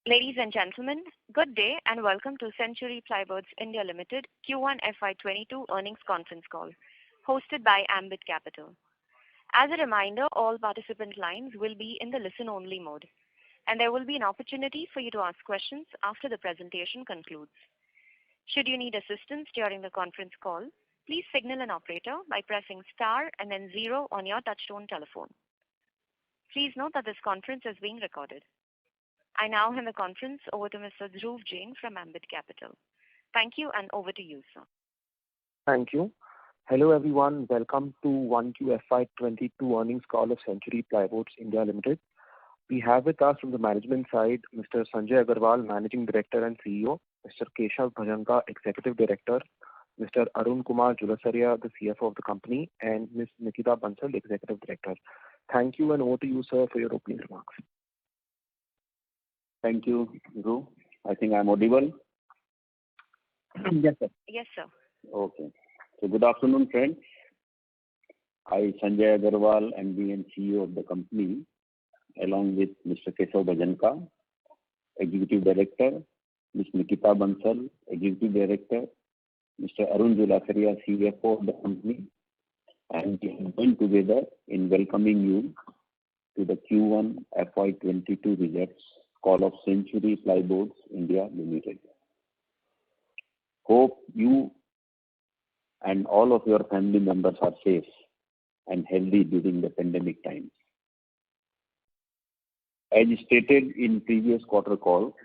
Ladies and gentlemen, good day and welcome to Century Plyboards India Limited Q1 FY22 earnings conference call, hosted by Ambit Capital. As a reminder, all participant lines will be in the listen-only mode, and there will be an opportunity for you to ask questions after the presentation concludes. Should you need assistance during the conference call, please signal an operator by pressing star and then 0 on your touchtone telephone. Please note that this conference is being recorded. I now hand the conference over to Mr. Dhruv Jain from Ambit Capital. Thank you, and over to you, sir. Thank you. Hello everyone, welcome to 1Q FY22 earnings call of Century Plyboards India Limited. We have with us from the management side Mr. Sanjay Agarwal, Managing Director and CEO, Mr. Keshav Bhajanka, Executive Director, Mr. Arun Kumar Julasaria, the CFO of the company, and Ms. Nikita Bansal, Executive Director. Thank you, and over to you, sir, for your opening remarks. Thank you, Dhruv. I think I'm audible. Yes, sir. Yes, sir. Okay. So good afternoon, friends. I, Sanjay Agarwal, MD and CEO of the company, along with Mr. Keshav Bhajanka, Executive Director, Ms. Nikita Bansal, Executive Director, Mr. Arun Julasaria, CFO of the company, and we are joined together in welcoming you to the Q1 FY22 results call of Century Plyboards India Limited. Hope you and all of your family members are safe and healthy during the pandemic times. As stated in previous quarter call,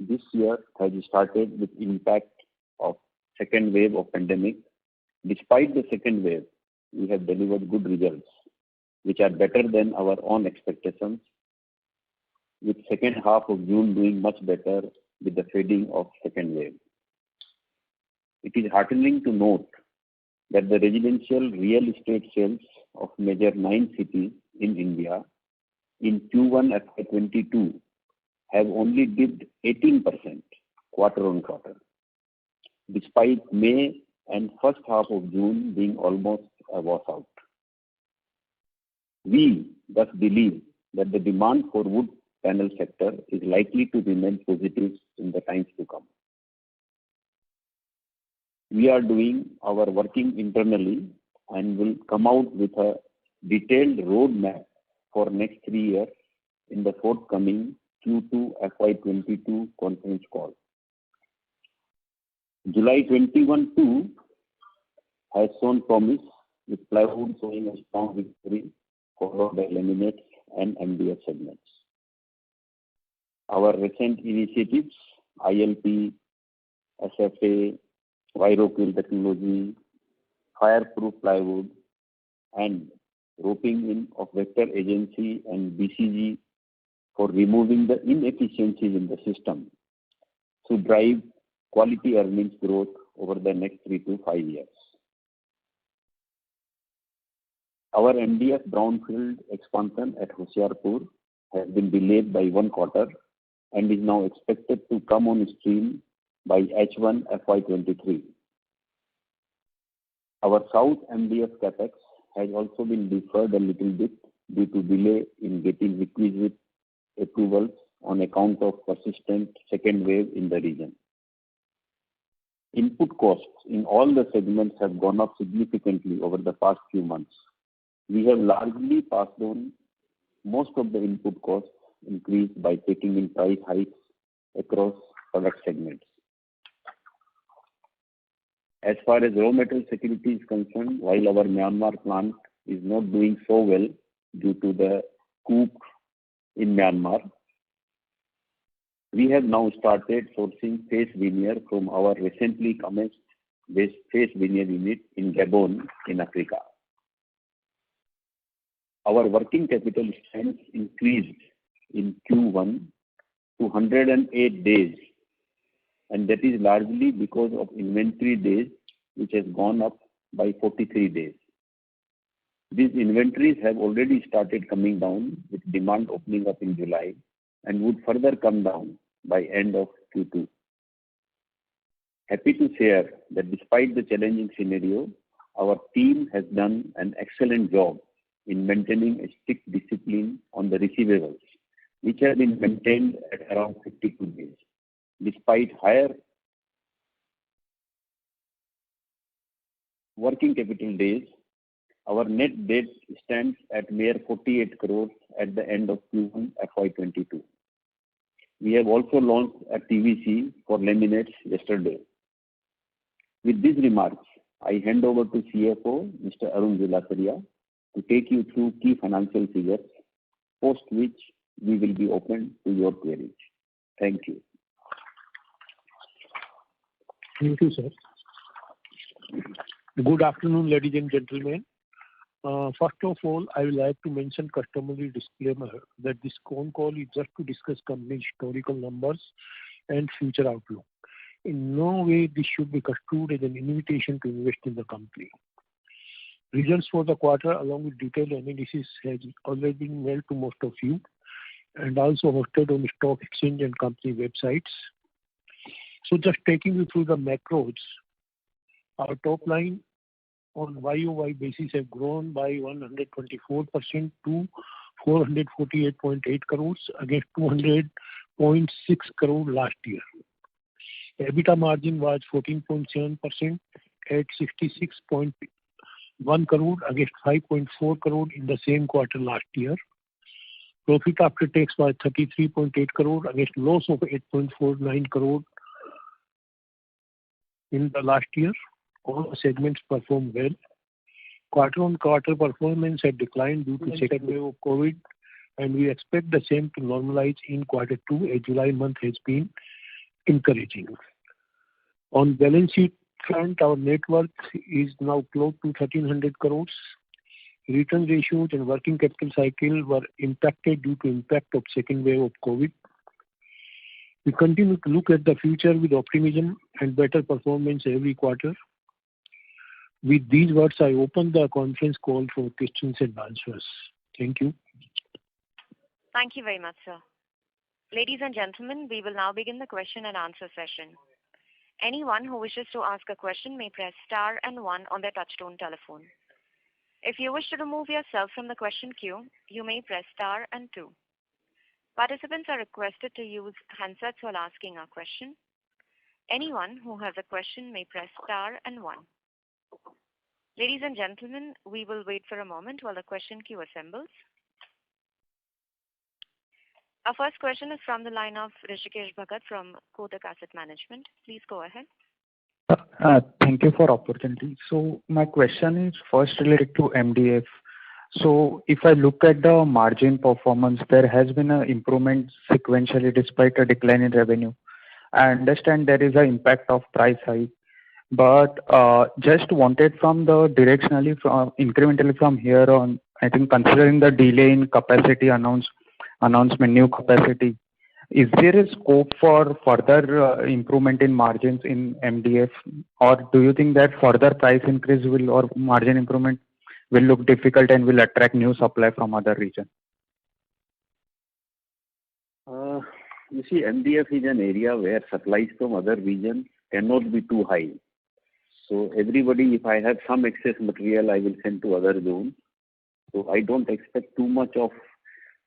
this year has started with impact of second wave of pandemic. Despite the second wave, we have delivered good results, which are better than our own expectations, with second half of June doing much better with the fading of second wave. It is heartening to note that the residential real estate sales of major 9 cities in India in Q1 FY22 have only dipped 18% quarter on quarter, despite May and first half of June being almost a washout. We thus believe that the demand for wood panel sector is likely to remain positive in the times to come. We are doing our working internally and will come out with a detailed roadmap for next 3 years in the forthcoming Q2 FY22 conference call. July 21-2 has shown promise, with plywood showing a strong victory, followed by laminates and MDF segments. Our recent initiatives, ILP, SFA, Viroquill technology, fireproof plywood, and roping in of vector agency and BCG for removing the inefficiencies in the system to drive quality earnings growth over the next 3 to 5 years. Our MDF brownfield expansion at Hoshiarpur has been delayed by 1 quarter and is now expected to come on stream by H1 FY23. Our South MDF capex has also been deferred a little bit due to delay in getting requisite approvals on account of persistent second wave in the region. Input costs in all the segments have gone up significantly over the past few months. We have largely passed on most of the input costs increase by taking in price hikes across product segments. As far as raw material security is concerned, while our Myanmar plant is not doing so well due to the coup in Myanmar, we have now started sourcing face veneer from our recently commenced face veneer unit in Gabon in Africa. Our working capital strength increased in Q1 to 108 days, and that is largely because of inventory days, which has gone up by 43 days. These inventories have already started coming down with demand opening up in July and would further come down by end of Q2. Happy to share that despite the challenging scenario, our team has done an excellent job in maintaining a strict discipline on the receivables, which have been maintained at around despite higher working capital days, our net debt stands at mere 48 crores at the end of Q1 FY22. We have also launched a TVC for laminates yesterday. With these remarks, I hand over to CFO, Mr. Arun Julasaria, to take you through key financial figures, post which we will be open to your queries. Thank you. Thank you, sir. Good afternoon, ladies and gentlemen. First of all, I would like to mention customary disclaimer that this phone call is just to discuss company's historical numbers and future outlook. In no way this should be construed as an invitation to invest in the company. Results for the quarter along with detailed analysis has already been mailed to most of you and also hosted on stock exchange and company websites. So just taking you through the macros, our top line on YOY basis have grown by 124% to 448.8 crores against 200.6 crore last year. EBITDA margin was 14.7% at 66.1 crore against 5.4 crore in the same quarter last year. Profit after tax was 33.8 crore against loss of 8.49 crore in the last year. All segments performed well. Quarter-on-quarter performance had declined due to second wave of COVID, and we expect the same to normalize in quarter 2 as July month has been encouraging. On balance sheet front, our net worth is now close to 1300 crores. Return ratios and working capital cycle were impacted due to impact of second wave of COVID. We continue to look at the future with optimism and better performance every quarter. With these words, I open the conference call for questions and answers. Thank you. Thank you very much, sir. Ladies and gentlemen, we will now begin the question and answer session. Anyone who wishes to ask a question may press star and 1 on their touchtone telephone. If you wish to remove yourself from the question queue, you may press star and 2. Participants are requested to use handsets while asking a question. Anyone who has a question may press star and 1. Ladies and gentlemen, we will wait for a moment while the question queue assembles. Our first question is from the line of Rishikesh Bhagat from Kotak Asset Management. Please go ahead. Thank you for opportunity. So my question is first related to MDF. So if I look at the margin performance, there has been an improvement sequentially despite a decline in revenue. I understand there is an impact of price hike, but just wanted from the directionally from incrementally from here on, I think considering the delay in capacity announcement, new capacity, is there a scope for further improvement in margins in MDF, or do you think that further price increase will or margin improvement will look difficult and will attract new supply from other regions? You see, MDF is an area where supplies from other regions cannot be too high. So everybody, if I have some excess material, I will send to other zones. So I don't expect too much of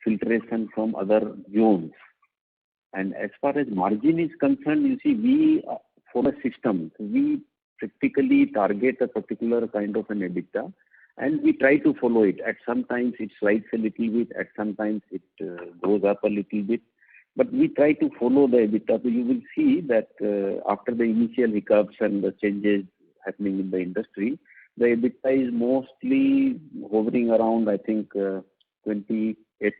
filtration from other zones. And as far as margin is concerned, you see, we for a system, we practically target a particular kind of an EBITDA, and we try to follow it. At sometimes it slides a little bit, at sometimes it goes up a little bit, but we try to follow the EBITDA. So you will see that after the initial hiccups and the changes happening in the industry, the EBITDA is mostly hovering around, I think, 26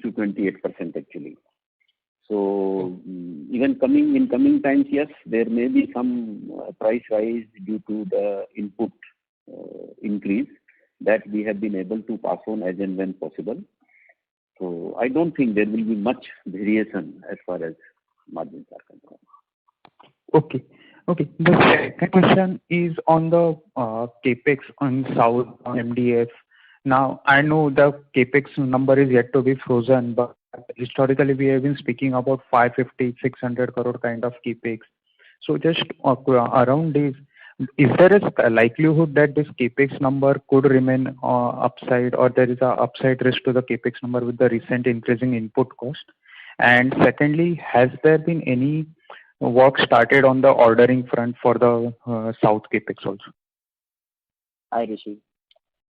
to 28% actually. So even in coming times, yes, there may be some price rise due to the input increase that we have been able to pass on as and when possible. So I don't think there will be much variation as far as margins are concerned. Okay. The second question is on the capex on South on MDF. Now, I know the capex number is yet to be frozen, but historically we have been speaking about 550-600 crore kind of capex. So just around this, is there a likelihood that this capex number could remain upside, or there is a upside risk to the capex number with the recent increasing input cost? And secondly, has there been any work started on the ordering front for the South CapEx also? Hi, Rishi.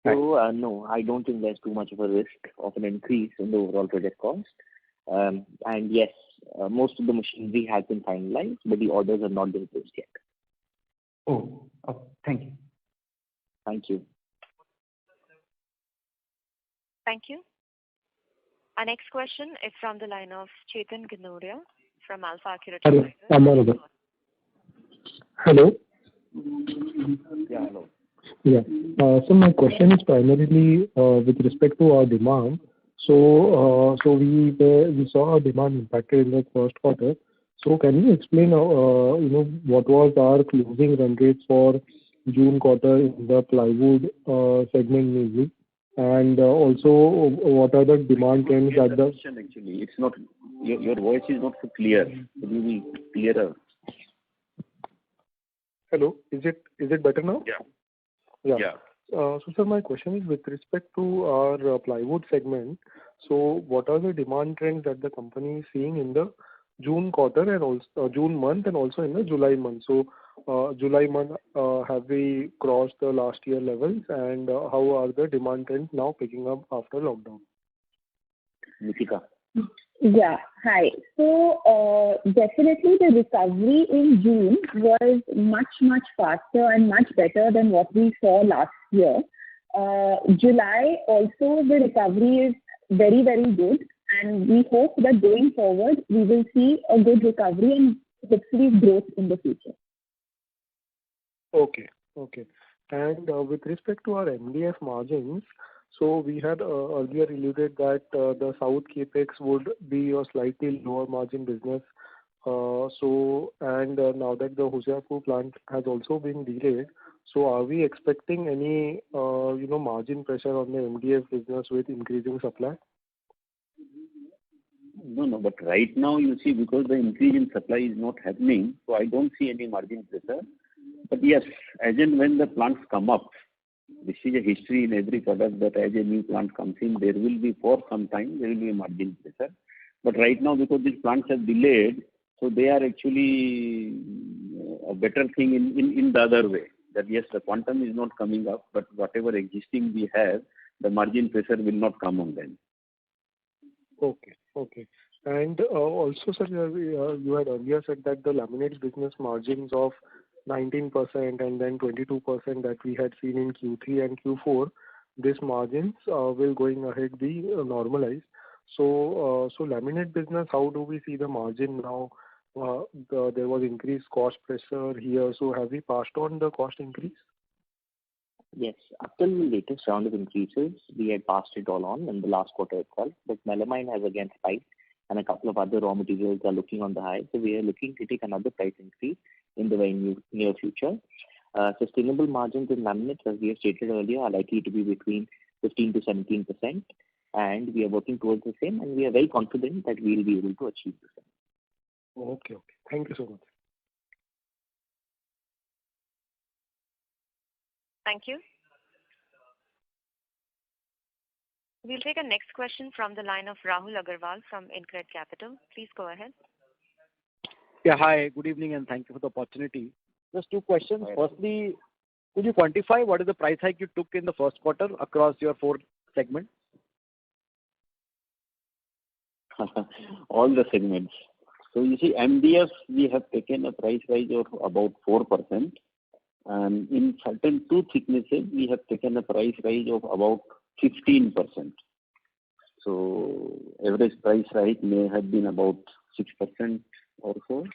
So, no, I don't think there's too much of a risk of an increase in the overall project cost. And yes, most of the machinery has been finalized, but the orders are not been placed yet. Oh, thank you. Thank you. Thank you. Our next question is from the line of Chetan Ginoria from Alpha Accurate. Hello. Hello. Yeah, hello. Yeah. So my question is primarily with respect to our demand. So we saw our demand impacted in the first quarter. So can you explain what was our closing run rate for June quarter in the plywood segment mainly, and also what are the demand trends that the actually it's not your voice is not so clear. Could you be clearer? Hello, is it better now? Yeah. So sir, my question is with respect to our plywood segment. So what are the demand trends that the company is seeing in the June quarter and also June month and also in the July month? So July month, have we crossed the last year levels, and how are the demand trends now picking up after lockdown? Nikita. Yeah, hi. So definitely the recovery in June was much faster and much better than what we saw last year. July also the recovery is very good, and we hope that going forward we will see a good recovery and hopefully growth in the future. Okay. And with respect to our MDF margins, so we had earlier alluded that the South CapEx would be a slightly lower margin business. Now that the Hoshiarpur plant has also been delayed, so are we expecting any margin pressure on the MDF business with increasing supply? No, but right now you see, because the increase in supply is not happening, so I don't see any margin pressure. But yes, as and when the plants come up, this is a history in every product that as a new plant comes in, there will be for some time there will be a margin pressure. But right now, because these plants have delayed, so they are actually a better thing in the other way. That yes, the quantum is not coming up, but whatever existing we have, the margin pressure will not come on them. Okay. And also, sir, you had earlier said that the laminates business margins of 19% and then 22% that we had seen in Q3 and Q4, these margins will going ahead be normalized. So laminate business, how do we see the margin now? There was increased cost pressure here. So have we passed on the cost increase? Yes, up till the latest round of increases, we had passed it all on in the last quarter itself. But melamine has again spiked, and a couple of other raw materials are looking on the high. So we are looking to take another price increase in the very near future. Sustainable margins in laminates, as we have stated earlier, are likely to be between 15 to 17%, and we are working towards the same, and we are very confident that we will be able to achieve the same. Okay. Thank you so much. Thank you. We'll take a next question from the line of Rahul Agarwal from InCred Capital. Please go ahead. Yeah, hi, good evening, and thank you for the opportunity. Just two questions. Firstly, could you quantify what is the price hike you took in the first quarter across your 4 segments? All the segments. So you see, MDF, we have taken a price rise of about 4%. And in certain 2 thicknesses, we have taken a price rise of about 15%. So average price rise may have been about 6% or so.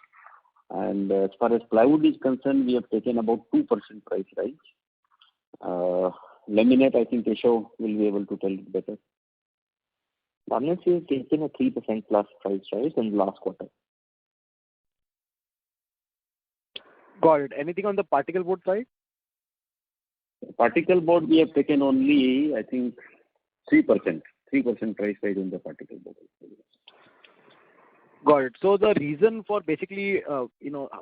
And as far as plywood is concerned, we have taken about 2% price rise. Laminate, I think Keshav will be able to tell it better. Laminates, we have taken a 3% plus price rise in the last quarter. Got it. Anything on the particle board side? Particle board, we have taken only, I think, 3%. 3% price rise on the particle board. Got it. So the reason for basically,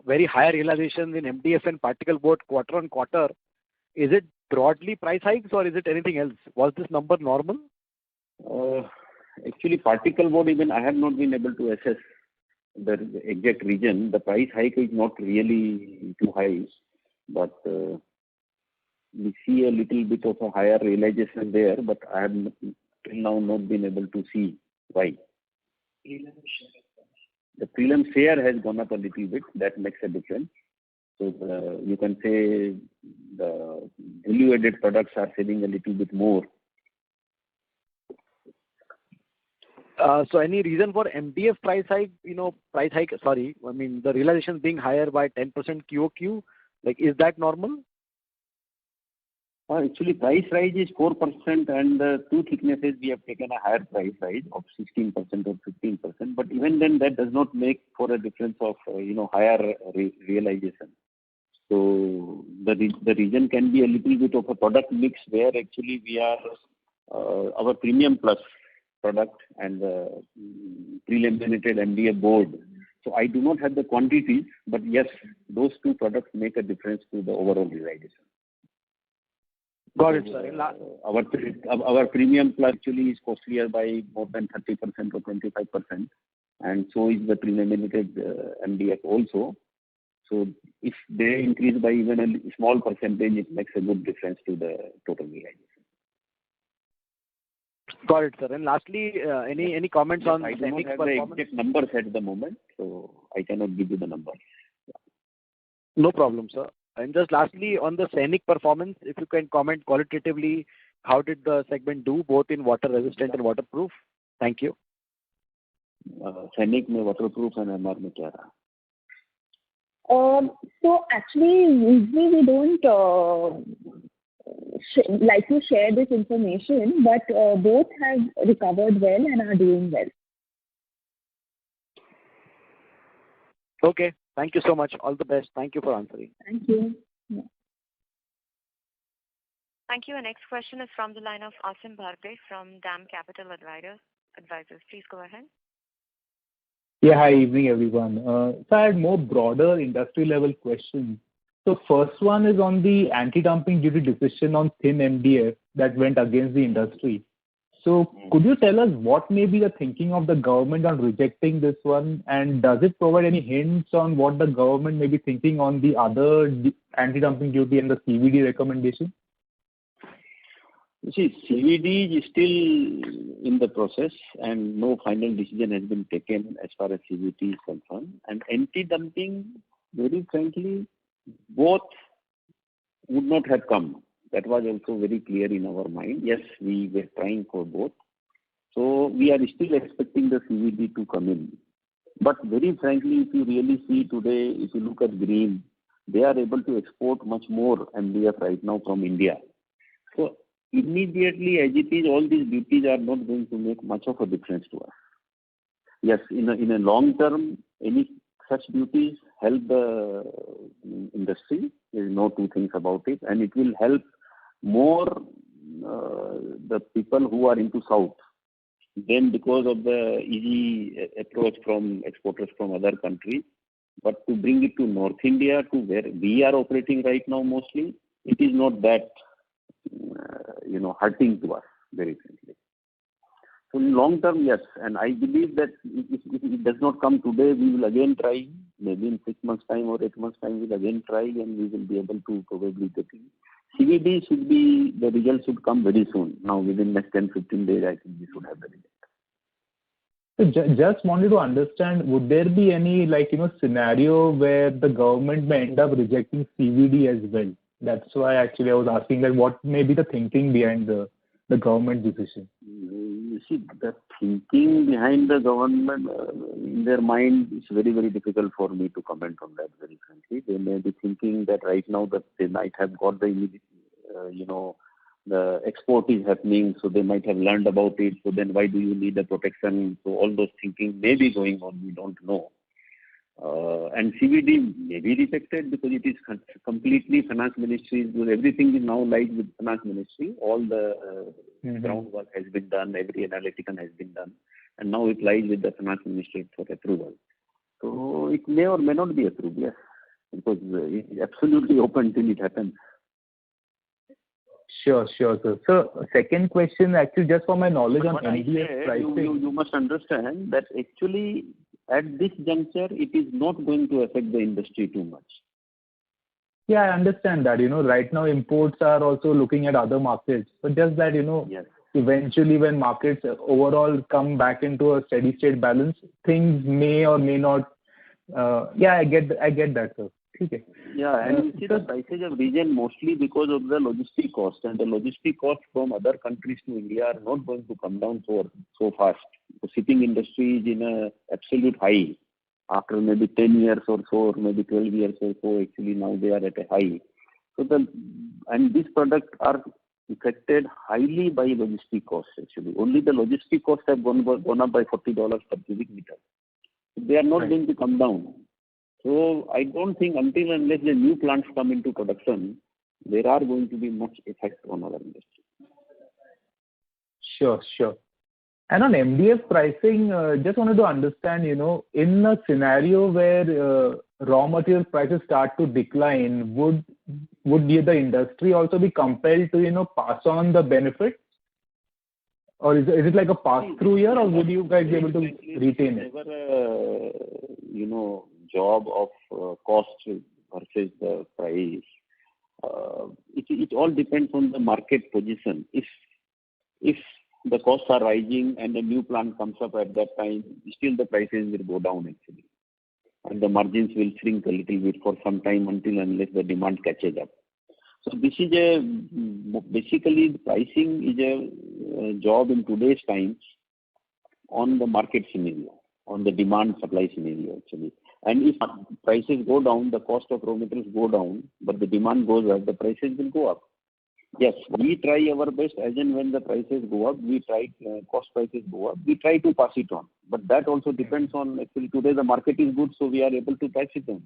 very higher realizations in MDF and particle board quarter on quarter, is it broadly price hikes or is it anything else? Was this number normal? Actually, particle board, even I have not been able to assess the exact region. The price hike is not really too high, but we see a little bit of a higher realization there, but I have till now not been able to see why. The prelim share has gone up a little bit. That makes a difference. So you can say the value-added products are selling a little bit more. So any reason for MDF price hike? Sorry, I mean the realization being higher by 10% QOQ. Like, is that normal? Actually, price rise is 4%, and the two thicknesses we have taken a higher price rise of 16% or 15%. But even then, that does not make for a difference of higher realization. So the reason can be a little bit of a product mix where actually we are our premium plus product and the pre-laminated MDF board. So I do not have the quantities, but yes, those two products make a difference to the overall realization. Got it, sir. Our premium plus actually is costlier by more than 30% or 25%, and so is the pre-laminated MDF also. So if they increase by even a small percentage, it makes a good difference to the total realization. Got it, sir. And lastly, any comments on I do not have the exact numbers at the moment, so I cannot give you the numbers. No problem, sir. And just lastly, on the Sainik performance, if you can comment qualitatively, how did the segment do, both in water resistant and waterproof? Thank you. Sainik में waterproof and MR में क्या रहा? So actually, usually we don't like to share this information, but both have recovered well and are doing well. Okay. Thank you so much. All the best. Thank you for answering. Thank you. Yeah. Thank you. Our next question is from the line of Asim Bhargave from DAM Capital Advisors. Please go ahead. Yeah, hi, evening everyone. So I had more broader industry level questions. So first one is on the anti-dumping duty decision on thin MDF that went against the industry. So could you tell us what may be the thinking of the government on rejecting this one, and does it provide any hints on what the government may be thinking on the other anti-dumping duty and the CVD recommendation? You see, CVD is still in the process and no final decision has been taken as far as CVD is concerned. And anti-dumping, very frankly, both would not have come. That was also very clear in our mind. Yes, we were trying for both. So we are still expecting the CVD to come in. But very frankly, if you really see today, if you look at Green, they are able to export much more MDF right now from India. So immediately, as it is, all these duties are not going to make much of a difference to us. Yes, in a long term, any such duties help the industry. There is no two things about it. And it will help more the people who are into South. Then because of the easy approach from exporters from other countries, but to bring it to North India, to where we are operating right now mostly, it is not that, hurting to us, very frankly. So in long term, yes, and I believe that if it does not come today, we will again try, maybe in 6 months' time or 8 months' time, we'll again try and we will be able to probably get it. CVD the result should come very soon. Now within next 10-15 days, I think we should have the result. So just wanted to understand, would there be any scenario where the government may end up rejecting CVD as well? That's why actually I was asking that what may be the thinking behind the government decision. You see, the thinking behind the government in their mind is very, very difficult for me to comment on that, very frankly. They may be thinking that right now that they might have got the immediate, the export is happening, so they might have learned about it. So then why do you need a protection? So all those thinking may be going on, we don't know. And CVD may be rejected because it is completely finance ministry. Everything is now lies with finance ministry. All the groundwork has been done, every analytical has been done, and now it lies with the finance ministry for approval. So it may or may not be approved, yes, because it is absolutely open till it happens. Sure, sir. So second question, actually, just for my knowledge on But I MDF said, pricing. you must understand that actually at this juncture, it is not going to affect the industry too much. Yeah, I understand that. Right now imports are also looking at other markets. But just that, Yes. eventually when markets overall come back into a steady state balance, things may or may not. I get that, sir. Okay. Yeah, and you see the prices have risen mostly because of the logistic cost, and the logistic cost from other countries to India are not going to come down so fast. The shipping industry is in a absolute high. After maybe 10 years or so, or maybe 12 years or so, actually now they are at a high. And these products are affected highly by logistic costs actually. Only the logistic costs have gone up by $40 per cubic meter. They are not going to come down. So I don't think until unless the new plants come into production, there are going to be much effect on our industry. Sure. And on MDF pricing, just wanted to understand, in a scenario where raw material prices start to decline, would the industry also be compelled to, pass on the benefit? Or is it like a pass-through year, or would you guys be able to retain it? Never job of cost versus the price. It all depends on the market position. If the costs are rising and a new plant comes up at that time, still the prices will go down actually. And the margins will shrink a little bit for some time until unless the demand catches up. So this is basically pricing is a job in today's times on the market scenario, on the demand supply scenario actually. And if prices go down, the cost of raw materials go down, but the demand goes up, the prices will go up. Yes, we try our best as and when the prices go up, cost prices go up, we try to pass it on. But that also depends on, actually today the market is good, so we are able to pass it on.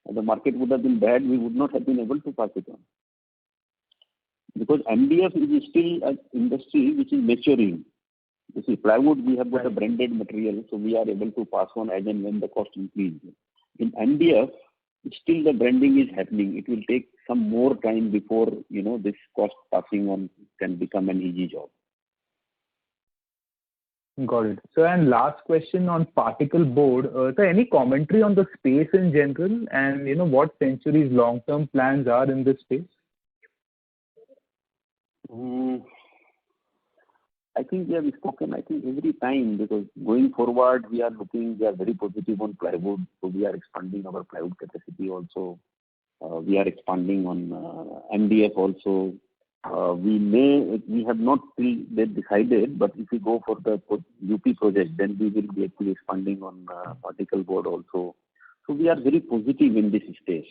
If the market would have been bad, we would not have been able to pass it on. Because MDF is still an industry which is maturing. You see, plywood, we have got a branded material, so we are able to pass on as and when the cost increases. In MDF, still the branding is happening. It will take some more time before, this cost passing on can become an easy job. Got it. So, and last question on particle board. So, any commentary on the space in general, and what Century's long-term plans are in this space? I think we have spoken, every time, because going forward, we are very positive on plywood. So we are expanding our plywood capacity also. We are expanding on MDF also. We have not still decided, but if we go for the UP project, then we will be actually expanding on particle board also. So we are very positive in this space.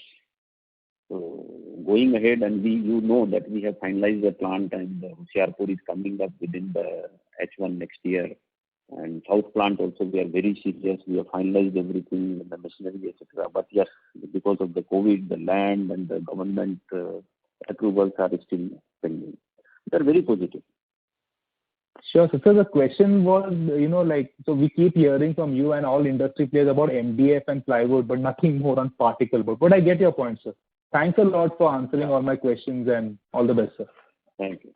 So going ahead, and that we have finalized the plant, and Hoshiarpur is coming up within the H1 next year. And South plant also, we are very serious. We have finalized everything, the machinery, etc. But yes, because of the COVID, the land and the government approvals are still pending. We are very positive. Sure. So the question was, so we keep hearing from you and all industry players about MDF and plywood, but nothing more on particle board. But I get your point, sir. Thanks a lot for answering all my questions, and all the best, sir. Thank you.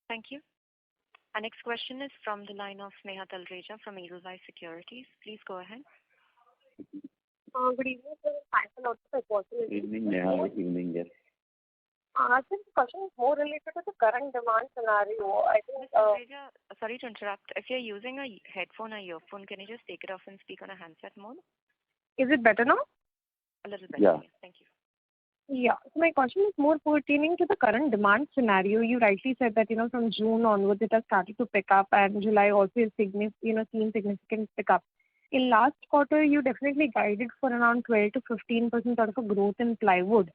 Thank you. Our next question is from the line of Sneha Talreja from Edelweiss Securities. Please go ahead. Good evening, sir. Thanks a lot for the opportunity. Evening, Neha. Evening, yes. This question is more related to the current demand scenario. I think. Sorry to interrupt. If you're using a headphone or earphone, can you just take it off and speak on a handset mode? Is it better now? A little better. Yeah. Yes. Thank you. Yeah. So my question is more pertaining to the current demand scenario. You rightly said that from June onwards it has started to pick up, and July also is seen significant pickup. In last quarter, you definitely guided for around 12 to 15% sort of a growth in plywood.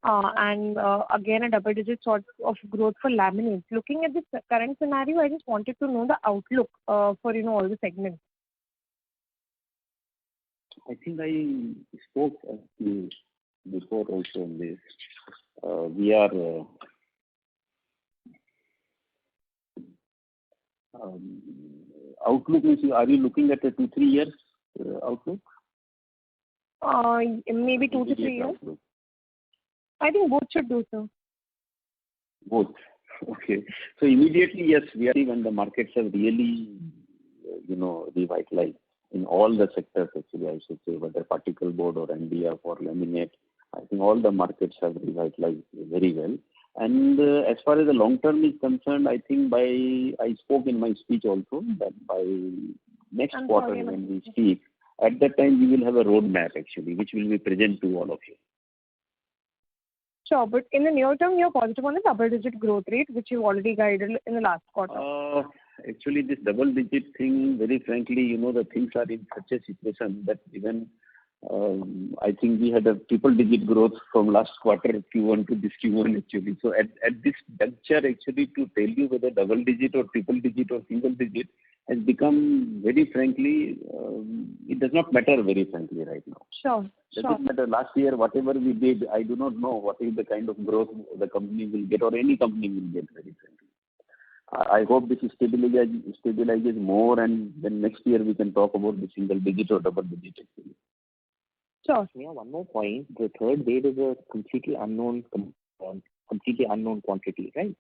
And again, a double-digit sort of growth for laminates. Looking at this current scenario, I just wanted to know the outlook for all the segments. I think I spoke before also on this. We are outlook is, are you looking at a 2-3 years outlook? Maybe 2 to 3 years. I think both should do so. Both. Okay. So immediately, yes, we are when the markets have really, revitalized in all the sectors, actually, I should say, whether particle board or MDF or laminate. I think all the markets have revitalized very well. And as far as the long term is concerned, I think I spoke in my speech also that by next quarter when we speak, at that time we will have a roadmap actually, which will be present to all of you. Sure, but in the near term, you're positive on the double-digit growth rate, which you already guided in the last quarter. Actually, this double-digit thing, very frankly, the things are in such a situation that even I think we had a triple-digit growth from last quarter Q1 to this Q1 actually. So at this juncture, actually, to tell you whether double-digit or triple-digit or single-digit has become, very frankly, it does not matter, very frankly, right now. Sure. It doesn't matter. Last year, whatever we did, I do not know what is the kind of growth the company will get or any company will get, very frankly. I hope this stabilizes more, and then next year we can talk about the single digit or double digit actually. Sure. Yeah, one more point. The third wave is a completely unknown quantity, right?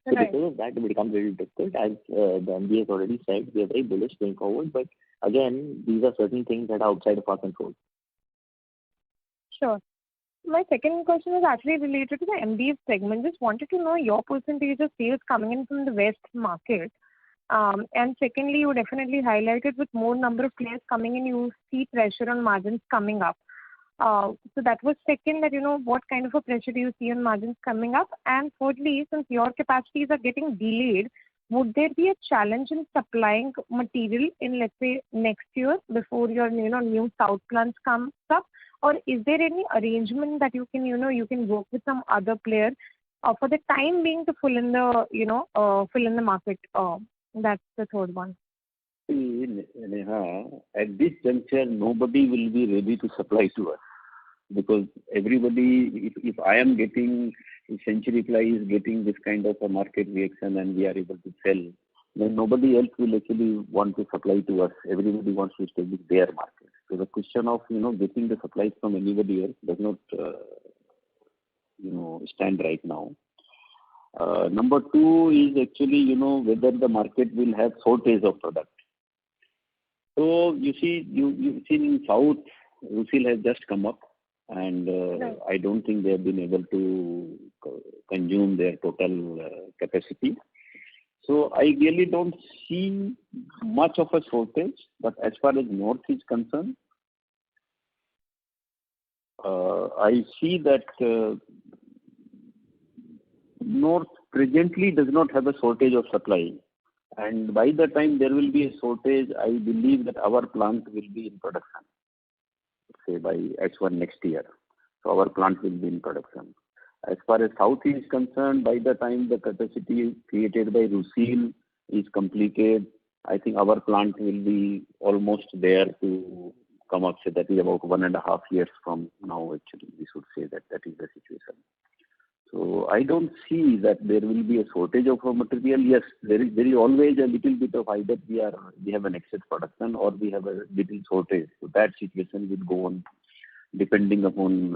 So because of that, it becomes very difficult. As the MD has already said, we are very bullish going forward. But again, these are certain things that are outside of our control. Sure. My second question is actually related to the MDF segment. Just wanted to know your percentage of sales coming in from the West market. And secondly, you definitely highlighted with more number of players coming in, you see pressure on margins coming up. So that was second, that what kind of a pressure do you see on margins coming up? And thirdly, since your capacities are getting delayed, would there be a challenge in supplying material in, let's say, next year before your new south plants comes up? Or is there any arrangement that you can work with some other player for the time being to fill in the market? That's the third one. Neha, at this juncture, nobody will be ready to supply to us because everybody, if I am getting, if Century Ply is getting this kind of a market reaction and we are able to sell, then nobody else will actually want to supply to us. Everybody wants to establish their market. So the question of getting the supplies from anybody else does not stand right now. Number two is actually whether the market will have shortage of product. So you see in South, Rusil has just come up, and I don't think they have been able to consume their total capacity. So I really don't see much of a shortage, but as far as North is concerned, I see that North presently does not have a shortage of supply. And by the time there will be a shortage, I believe that our plant will be in production, say by H1 next year. So our plant will be in production. As far as South is concerned, by the time the capacity created by Rusil is completed, I think our plant will be almost there to come up. So that is about 1.5 years from now, actually. We should say that is the situation. So I don't see that there will be a shortage of raw material. Yes, there is always a little bit of either we have an excess production or we have a little shortage. So that situation will go on depending upon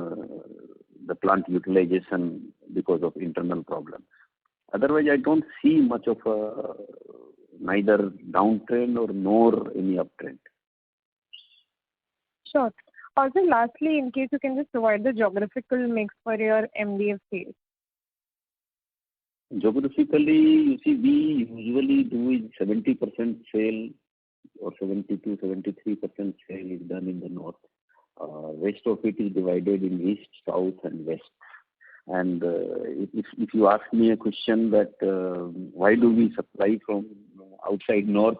the plant utilization because of internal problems. Otherwise, I don't see much of a neither downtrend nor any uptrend. Sure. Also, lastly, in case you can just provide the geographical mix for your MDF sales. Geographically, you see, we usually do is 70% sale or 72-73% sale is done in the North. Rest of it is divided in East, South, and West. And if you ask me a question that why do we supply from outside North,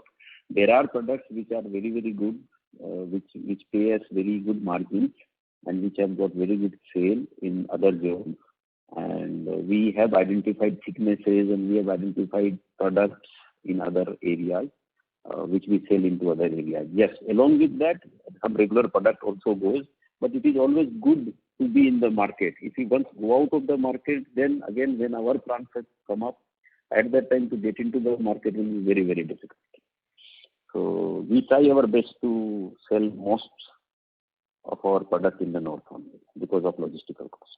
there are products which are very, very good, which pay us very good margins and which have got very good sale in other zones. And we have identified thicknesses and we have identified products in other areas which we sell into other areas. Yes, along with that, some regular product also goes, but it is always good to be in the market. If we once go out of the market, then again when our plants have come up, at that time to get into the market will be very, very difficult. So we try our best to sell most of our product in the north only because of logistical costs.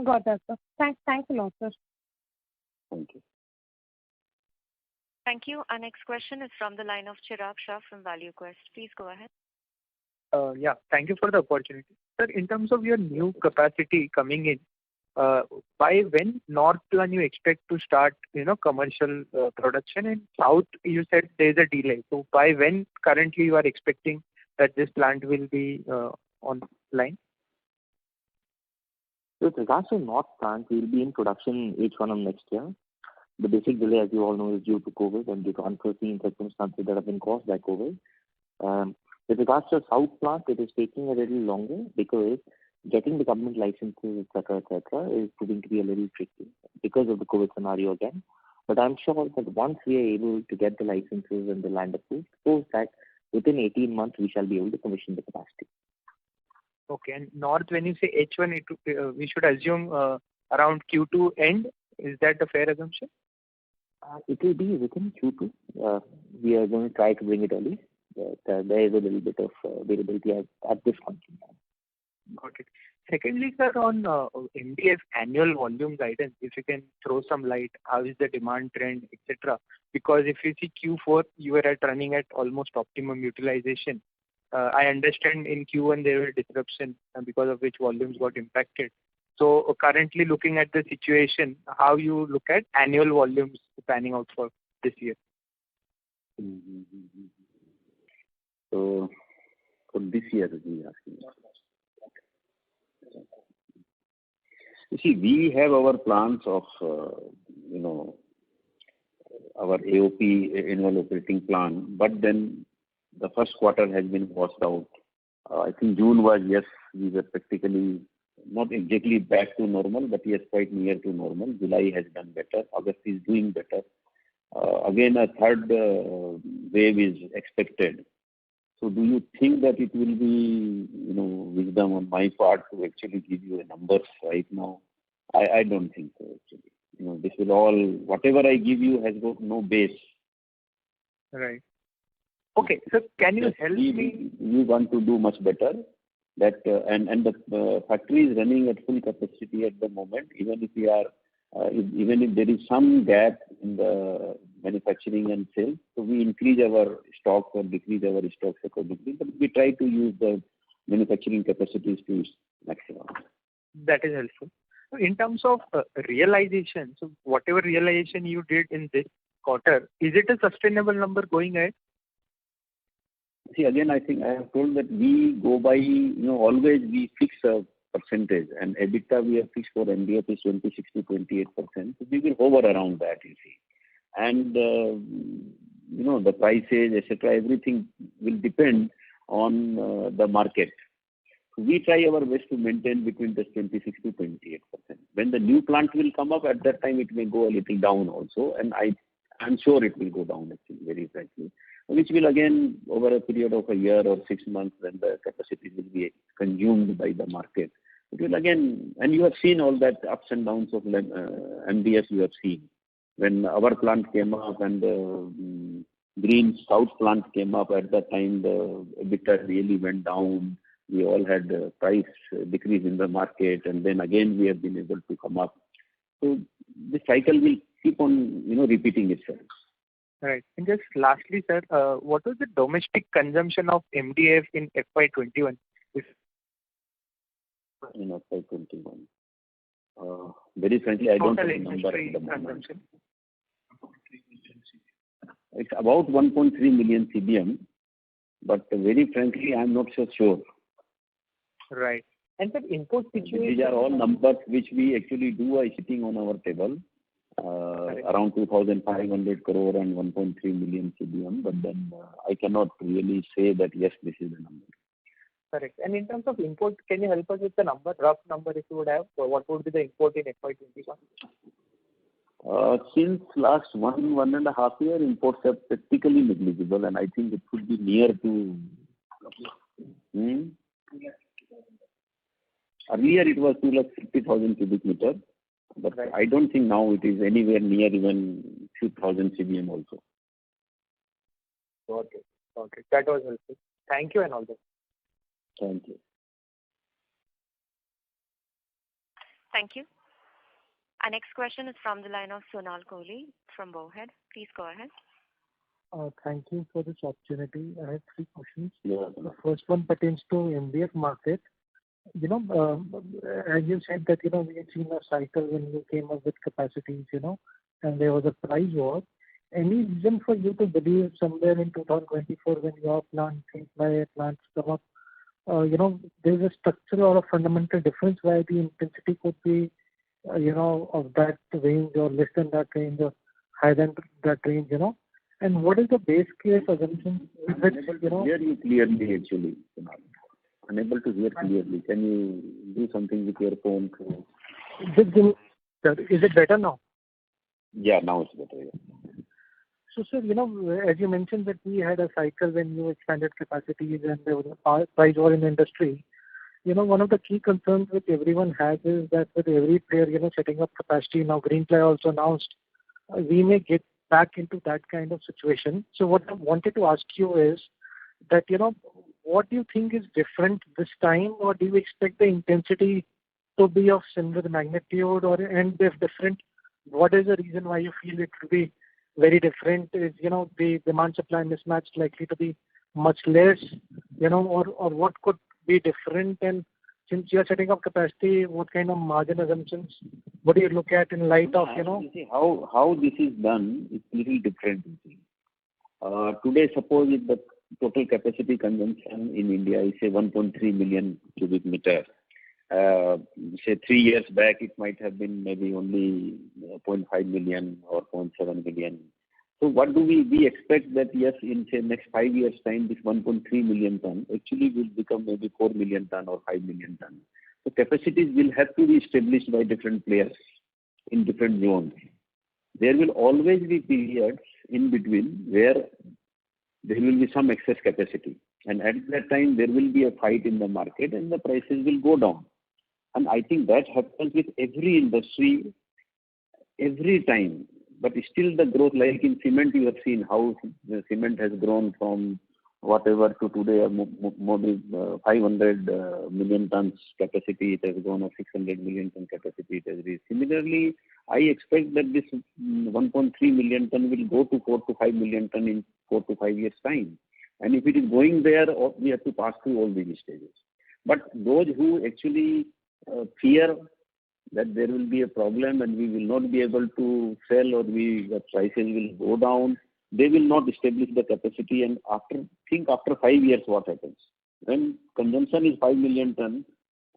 Got that, sir. Thanks a lot, sir. Thank you. Thank you. Our next question is from the line of Chirag Shah from ValueQuest. Please go ahead. Yeah, thank you for the opportunity. Sir, in terms of your new capacity coming in, by when North plan you expect to start, commercial production, and South you said there is a delay. So by when currently you are expecting that this plant will be online? With regards to North plant, we will be in production H1 of next year. The basic delay, as you all know, is due to COVID and due to unforeseen circumstances that have been caused by COVID. With regards to South plant, it is taking a little longer because getting the government licenses, etc., is proving to be a little tricky because of the COVID scenario again. But I'm sure that once we are able to get the licenses and the land approved, suppose that within 18 months we shall be able to commission the capacity. Okay, and North, when you say H1, we should assume around Q2 end. Is that a fair assumption? It will be within Q2. We are going to try to bring it early. But, there is a little bit of variability at this point in time. Got it. Secondly, sir, on MDF annual volume guidance, if you can throw some light, how is the demand trend, etc. Because if you see Q4, you were running at almost optimum utilization. I understand in Q1 there were disruption because of which volumes got impacted. So currently looking at the situation, how you look at annual volumes panning out for this year? So for this year, we are asking. You see, we have our plans of, our AOP, annual operating plan, but then the first quarter has been washed out. I think June was, yes, we were practically not exactly back to normal, but yes, quite near to normal. July has done better. August is doing better. Again, a third wave is expected. So do you think that it will be, wisdom on my part to actually give you a numbers right now? I don't think so, actually. This will all, whatever I give you has got no base. Right. Okay, so can you help me? We want to do much better. That and the factory is running at full capacity at the moment. Even if we are, even if there is some gap in the manufacturing and sales, so we increase our stocks or decrease our stocks accordingly. But we try to use the manufacturing capacities to maximum. That is helpful. In terms of realization, so whatever realization you did in this quarter, is it a sustainable number going ahead? See, again, I think I have told that we go by, always we fix a percentage, and EBITDA we have fixed for MDF is 26 to 28%. So we will hover around that, you see. And, the prices, etc., everything will depend on the market. We try our best to maintain between the 26 to 28%. When the new plant will come up, at that time it may go a little down also, and I'm sure it will go down actually, very frankly, which will again, over a period of a year or 6 months, when the capacity will be consumed by the market, it will again, and you have seen all that ups and downs of MDF you have seen. When our plant came up and the Green South plant came up, at that time the EBITDA really went down. We all had price decrease in the market, and then again we have been able to come up. So the cycle will keep on, repeating itself. Right. And just lastly, sir, what was the domestic consumption of MDF in FY21? In FY21. Very frankly, I don't have the number at the moment. It's about 1.3 million CBM, but very frankly, I'm not so sure. Right. And the import situation? These are all numbers which we actually do are sitting on our table. Around 2,500 crore and 1.3 million CBM, but then I cannot really say that yes, this is the number. Correct. And in terms of import, can you help us with the number, rough number if you would have? What would be the import in FY21? Since last 1.5 years, imports are practically negligible, and I think it could be near to. Earlier it was 250,000 cubic meters. But right. I don't think now it is anywhere near even 2,000 CBM also. Okay. That was helpful. Thank you and all that. Thank you. Thank you. Our next question is from the line of Sonal Kohli from Bowhead. Please go ahead. Thank you for this opportunity. I have three questions. Yeah. The first one pertains to MDF market. As you said that, we had seen a cycle when you came up with capacities, and there was a price war. Any reason for you to believe somewhere in 2024 when your plant, plants come up, there's a structural or a fundamental difference why the intensity could be, of that range or less than that range or higher than that range, And what is the base case assumption? Hear you clearly, actually. Unable to hear clearly. Can you do something with your phone? Is it better now? Yeah, now it's better. Yeah. So, sir, as you mentioned that we had a cycle when you expanded capacities and there was a price war in the industry. One of the key concerns which everyone has is that with every player, setting up capacity, now Greenply also announced, we may get back into that kind of situation. So what I wanted to ask you is that, what do you think is different this time, or do you expect the intensity to be of similar magnitude, and if different, what is the reason why you feel it will be very different? Is, the demand supply mismatch likely to be much less, or what could be different? And since you are setting up capacity, what kind of margin assumptions what do you look at in light of, You see, how this is done is little different. Today, suppose if the total capacity consumption in India is say 1.3 million cubic meter. Say 3 years back, it might have been maybe only 0.5 million or 0.7 million. So what do we expect that yes, in say next 5 years time, this 1.3 million ton actually will become maybe 4 million ton or 5 million ton. So capacities will have to be established by different players in different zones. There will always be periods in between where there will be some excess capacity. And at that time, there will be a fight in the market and the prices will go down. And I think that happens with every industry, every time. But still the growth, like in cement, you have seen how the cement has grown from whatever to today, more than 500 million tons capacity. It has gone up 600 million ton capacity. It has reached. Similarly, I expect that this 1.3 million ton will go to 4 to 5 million ton in 4 to 5 years time. And if it is going there, we have to pass through all these stages. But those who actually fear that there will be a problem and we will not be able to sell, or the prices will go down, they will not establish the capacity. And after 5 years what happens. When consumption is 5 million ton,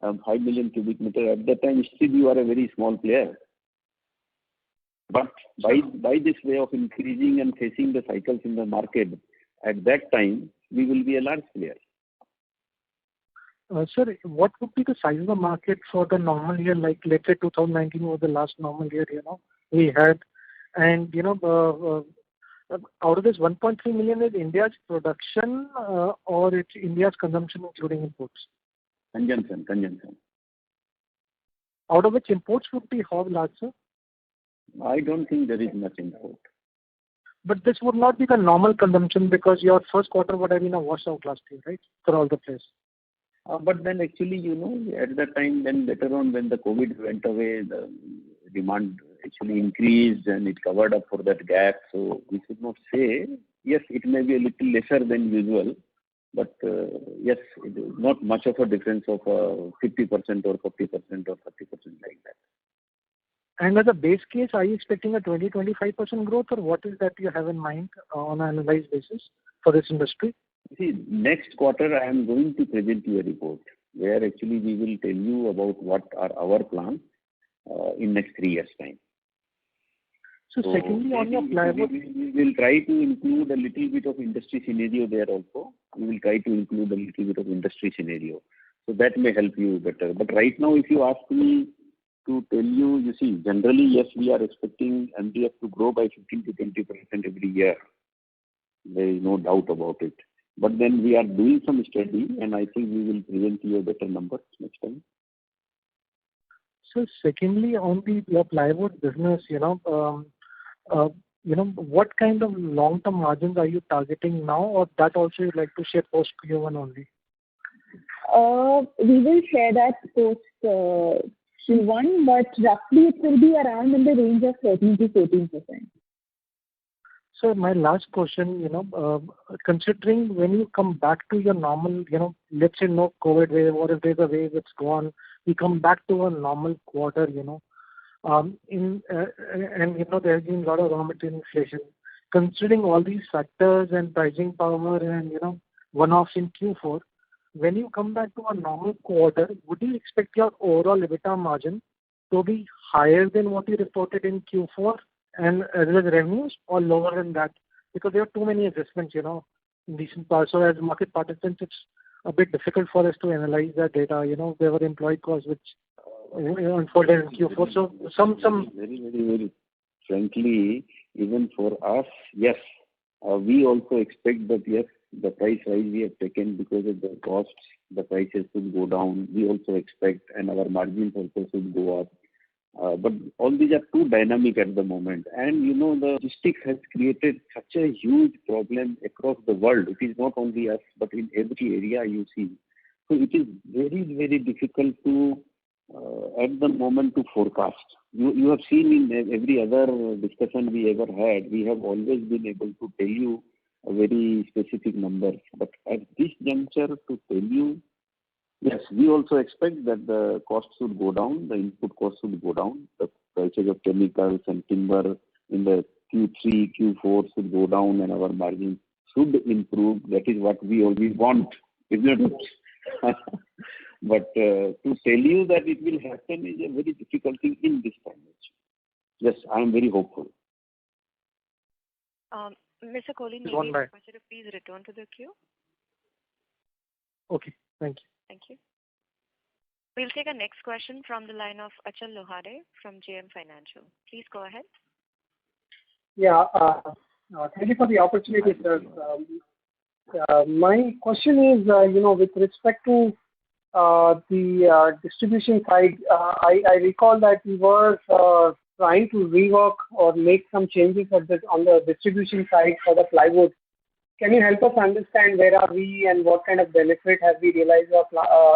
5 million cubic meter, at that time still you are a very small player. But by this way of increasing and facing the cycles in the market, at that time we will be a large player. Sir, what would be the size of the market for the normal year, like let's say 2019 was the last normal year, we had, and out of this 1.3 million is India's production or it's India's consumption including imports? Consumption. Out of which imports would be how large, sir? I don't think there is much import. But this would not be the normal consumption because your first quarter would have been a washout last year, right? For all the players. But then actually, at that time, then later on when the COVID went away, the demand actually increased and it covered up for that gap. So we should not say, yes, it may be a little lesser than usual, but yes, it is not much of a difference of 50% or 40% or 30% like that. And as a base case, are you expecting a 20-25% growth, or what is that you have in mind on an analyzed basis for this industry? See, next quarter I am going to present you a report where actually we will tell you about what are our plans in next 3 years' time. So secondly, on your plywood, we will try to include a little bit of industry scenario there also. We will try to include a little bit of industry scenario. So that may help you better. But right now, if you ask me to tell you, you see, generally, yes, we are expecting MDF to grow by 15 to 20% every year. There is no doubt about it. But then we are doing some study, and I think we will present you a better number next time. So secondly, on your plywood business, what kind of long-term margins are you targeting now, or that also you'd like to share post Q1 only? We will share that post Q1, but roughly it will be around in the range of 13 to 14%. So my last question, considering when you come back to your normal, let's say no COVID wave, or if there's a wave, it's gone, we come back to a normal quarter, and there has been a lot of raw material inflation. Considering all these factors and pricing power and, one-offs in Q4, when you come back to a normal quarter, would you expect your overall EBITDA margin to be higher than what you reported in Q4 and as well as revenues, or lower than that? Because there are too many adjustments, in recent past. So as market participants, it's a bit difficult for us to analyze that data. There were employee costs which unfolded in Q4. So some very frankly, even for us, yes, we also expect that yes, the price rise we have taken because of the costs, the prices should go down. We also expect, and our margins also should go up. But all these are too dynamic at the moment. And the logistics has created such a huge problem across the world. It is not only us, but in every area you see. So it is very, very difficult to, at the moment, to forecast. You have seen in every other discussion we ever had, we have always been able to tell you a very specific numbers. But at this juncture, to tell you, yes, we also expect that the costs should go down, the input costs should go down, the prices of chemicals and timber in the Q3, Q4 should go down, and our margins should improve. That is what we want, isn't it? But to tell you that it will happen is a very difficult thing in this time. Yes, I am very hopeful. Mr. Kohli, maybe I request you to please return to the queue. Okay, thank you. Thank you. We'll take a next question from the line of Achal Lohade from JM Financial. Please go ahead. Yeah, thank you for the opportunity, sir. My question is, with respect to the distribution side, I recall that we were trying to rework or make some changes on the distribution side for the plywood. Can you help us understand where are we and what kind of benefit have we realized or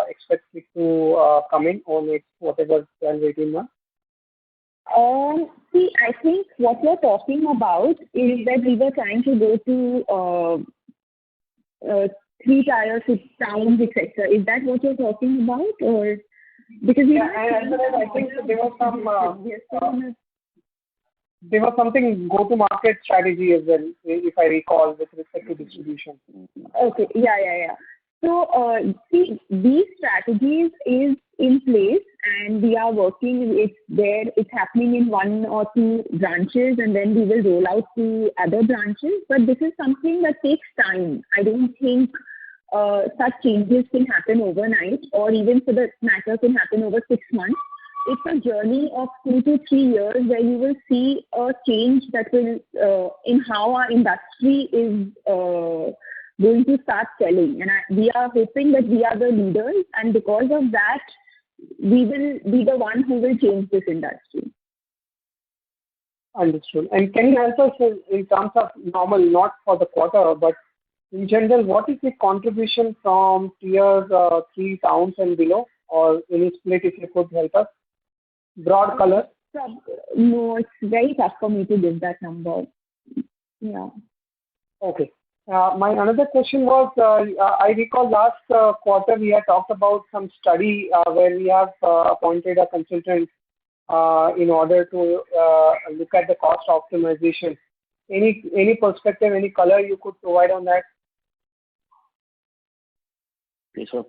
expected to come in on next whatever 12, 18 months? See, I think what you're talking about is that we were trying to go to 3-tier, 6 towns, etc. Is that what you're talking about, or because I think there was something go-to-market strategy as well, if I recall, with respect to distribution. Okay, yeah. So, see, these strategies is in place and we are working. It's there. It's happening in 1 or 2 branches, and then we will roll out to other branches. But this is something that takes time. I don't think such changes can happen overnight, or even for that matter can happen over 6 months. It's a journey of 2 to 3 years where you will see a change that will in how our industry is going to start selling. And we are hoping that we are the leaders, and because of that, we will be the one who will change this industry. Understood. And can you help us in terms of normal, not for the quarter, but in general, what is the contribution from tier 3 towns and below, or any split if you could help us? Broad color? No, it's very tough for me to give that number. Yeah. Okay. My another question was, I recall last quarter we had talked about some study where we have appointed a consultant in order to look at the cost optimization. Any perspective, any color you could provide on that? Yes, sir.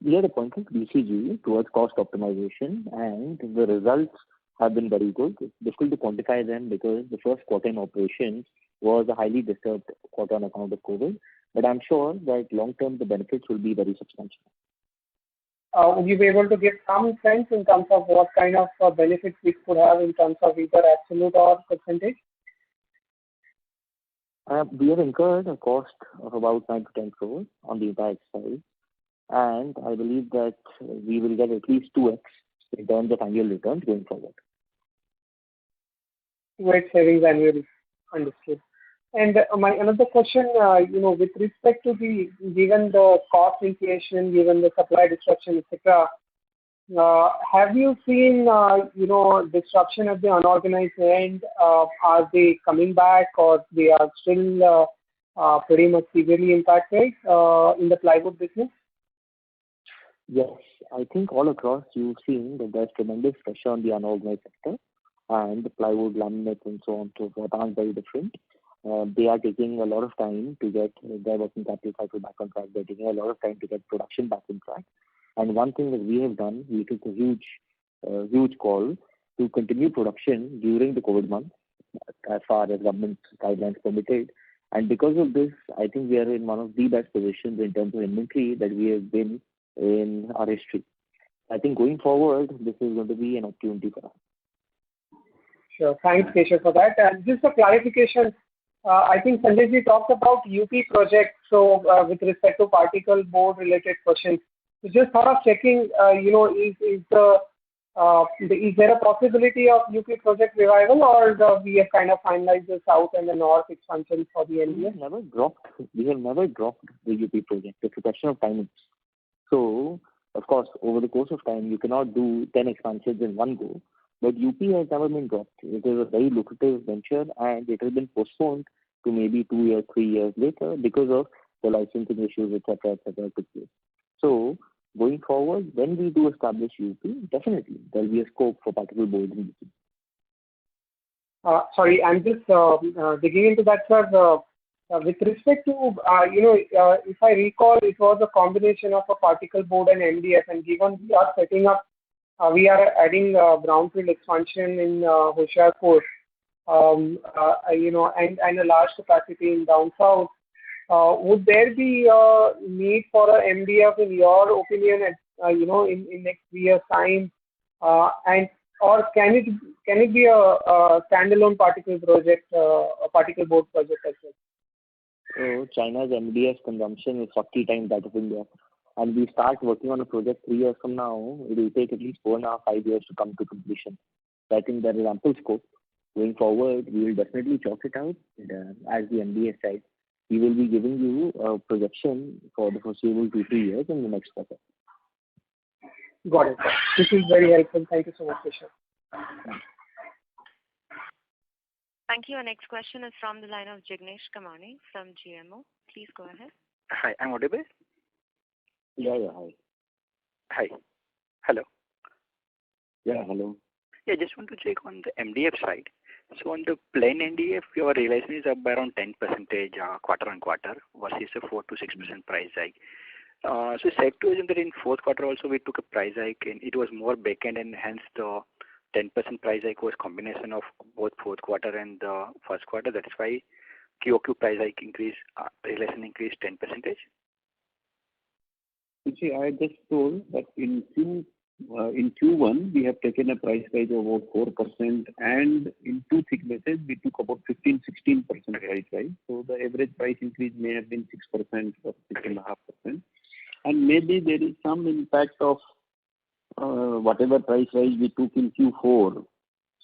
We had appointed BCG towards cost optimization, and the results have been very good. It's difficult to quantify them because the first quarter in operations was a highly disturbed quarter on account of COVID, but I'm sure that long term the benefits will be very substantial. Would you be able to give some sense in terms of what kind of benefits we could have in terms of either absolute or percentage? We have incurred a cost of about 9 to 10 crores on the entire exercise, and I believe that we will get at least 2x in terms of annual returns going forward. 2x savings annually. Understood. And my another question, with respect to given the cost inflation, given the supply disruption, etc., have you seen, disruption at the unorganized end? Are they coming back, or they are still pretty much severely impacted in the plywood business? Yes, I think all across you've seen that there's tremendous pressure on the unorganized sector, and the plywood, laminates, and so on so forth aren't very different. They are taking a lot of time to get their working capital cycle back on track. They're taking a lot of time to get production back on track. And one thing that we have done, we took a huge call to continue production during the COVID months as far as government guidelines permitted. And because of this, I think we are in one of the best positions in terms of inventory that we have been in our history. I think going forward, this is going to be an opportunity for us. Sure. Thanks, Keshav, for that. And just a clarification, I think Sanjay ji talked about UP project. So with respect to particle board related questions, so just thought of checking, is there a possibility of UP project revival, or we have kind of finalized the south and the north expansion for the NBS? We have never dropped the UP project. It's a question of timing. So, of course, over the course of time, you cannot do 10 expansions in one go. But UP has never been dropped. It is a very lucrative venture, and it has been postponed to maybe 2 years, 3 years later because of the licensing issues, etc., took place. So, going forward, when we do establish UP, definitely there will be a scope for particle board in UP. Sorry, I'm just digging into that, sir. With respect to, if I recall, it was a combination of a particle board and MDF, and given we are adding brownfield expansion in Hoshiarpur, and a large capacity in down south. Would there be a need for a MDF in your opinion in next 3 years time, or can it be a standalone particle project, a particle board project as well? So China's MDF consumption is 40 times that of India, and we start working on a project 3 years from now. It will take at least 4.5, 5 years to come to completion. So I think there is ample scope. Going forward, we will definitely chalk it out. As the MDF side, we will be giving you a projection for the foreseeable 2-3 years in the next quarter. Got it. This is very helpful. Thank you so much, Keshav. Thank you. Our next question is from the line of Jignesh Kamani from GMO. Please go ahead. Hi, I'm audible? Yeah, hi. Hi. Hello. Yeah, hello. Yeah, just want to check on the MDF side. So on the plain MDF, your realization is up by around 10% quarter on quarter versus a 4 to 6% price hike. So safe to assume that in fourth quarter also we took a price hike and it was more back-end, and hence the 10% price hike was combination of both fourth quarter and the first quarter. That is why QOQ price hike increase, realization increased 10%. You see, I just told that in Q1 we have taken a price rise of about 4%, and in two thicknesses we took about 15-16% price rise. So the average price increase may have been 6% or 6.5%, and maybe there is some impact of whatever price rise we took in Q4.